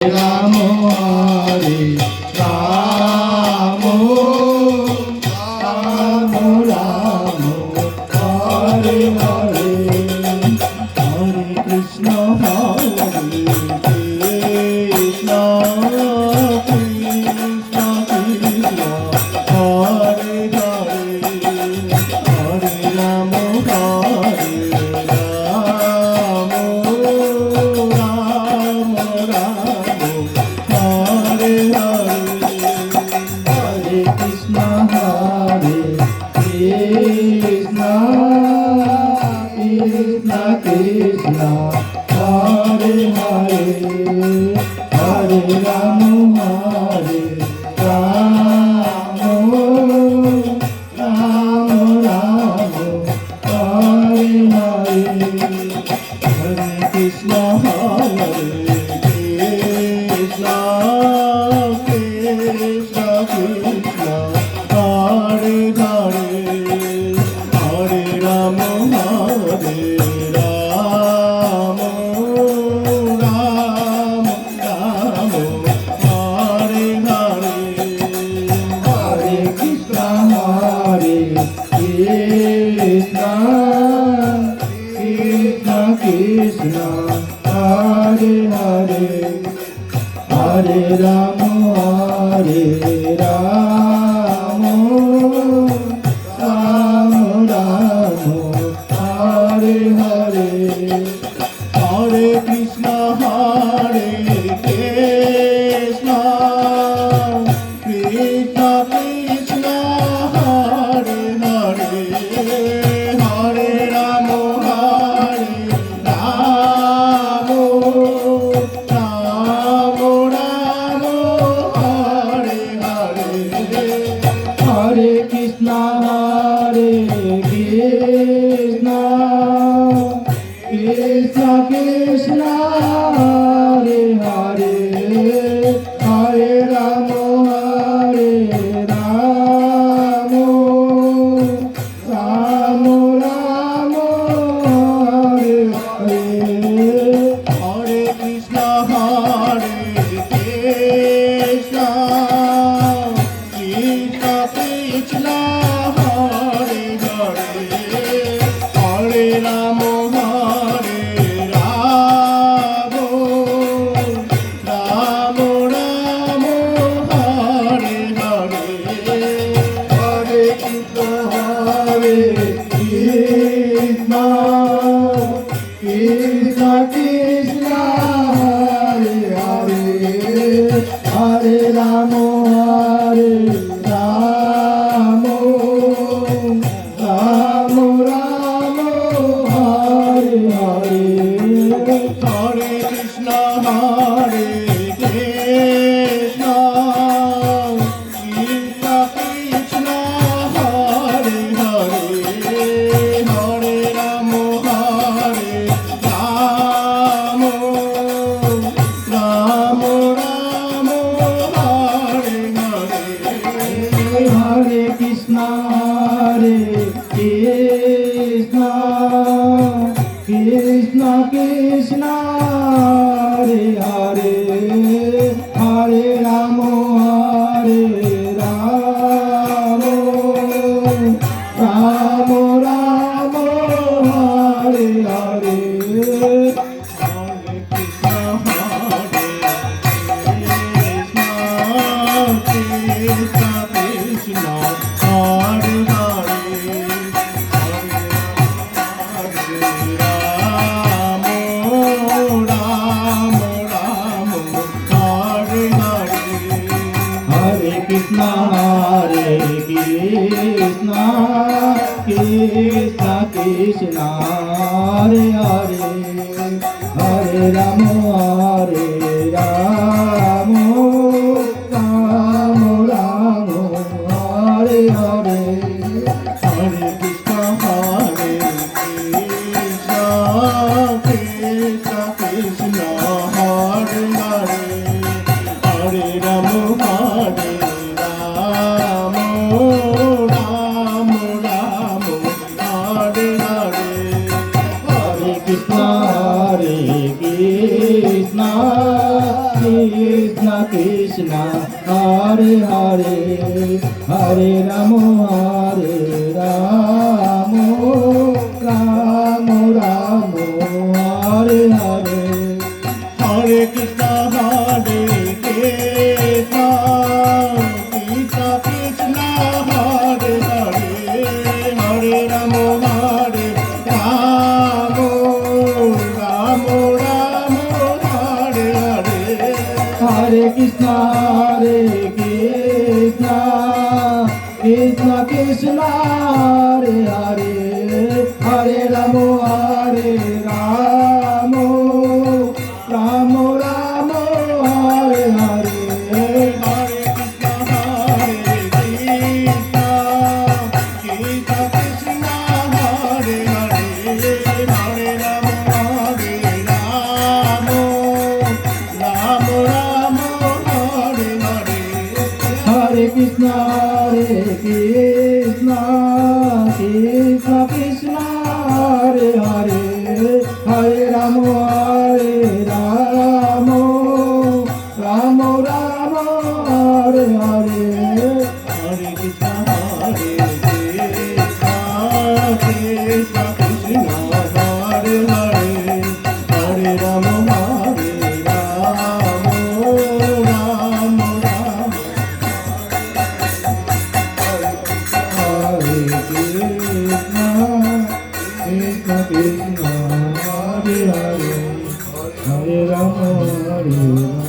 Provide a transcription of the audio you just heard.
Ram Hare Ram Ram Ram Hare Hare Hare Krishna Hare Krishna Krishna Krishna Hare Hare Hare Ram Hare Ram Ram Ram Hare Hare Hare Krishna Hare Krishna Krishna Krishna Hare Hare Hare Ram Hare Ram Ram Ram Hare Hare Hare Krishna Hare Krishna Krishna Krishna Hare Hare Hare Ram Hare Ram Ram Ram Hare Hare Hare Krishna Hare Krishna Krishna Krishna Hare Hare Hare Ram Hare Ram Ram Ram Hare Hare Hare Krishna Hare Krishna Krishna Krishna Hare Hare Hare Ram Hare Ram Ram Ram Hare Hare Hare Krishna Hare Krishna Krishna Krishna Hare Hare Hare Ram Hare Ram Ram Ram Hare Hare Hare Krishna Hare Krishna Krishna Krishna Hare Hare Hare Ram Hare Ram Ram Ram Hare Hare Hare Krishna Hare Krishna Krishna Krishna Hare Hare Hare Ram Hare Ram Ram Ram Hare Hare Hare Krishna Hare Krishna Krishna Krishna Hare Hare Hare Ram Hare Ram Ram Ram Hare Hare Hare Krishna Hare Krishna Krishna Krishna Hare Hare Hare Ram Hare Ram Ram Ram Hare Hare Hare Krishna Hare Krishna Krishna Krishna Hare Hare Ram Ram Ram Hare Hare Hare Krishna Hare Krishna Krishna Krishna Hare Hare Hare Ram Hare Ram Ram Ram Hare Hare Hare Krishna Hare Krishna Krishna Krishna Hare Hare Hare Ram Hare Ram Ram Ram Hare Hare Hare Krishna Hare Krishna Krishna Krishna Hare Hare Hare Rama Rama Rama Hare Hare Hare Krishna Hare Krishna Krishna Krishna Hare Hare Hare Rama Rama Rama Hare Hare Hare Krishna Krishna Krishna Hare Hare Hare Rama Rama Rama Rama Hare Hare Hare Krishna Krishna Krishna Hare Hare Hare Rama Rama Rama Hare Hare Hare Krishna Krishna Krishna Hare Hare Hare Rama Rama Rama Rama Hare Hare Hare Krishna Krishna Krishna Hare Hare Hare Rama Rama Rama Krishna Krishna Hare Hare Hare Rama Hare Rama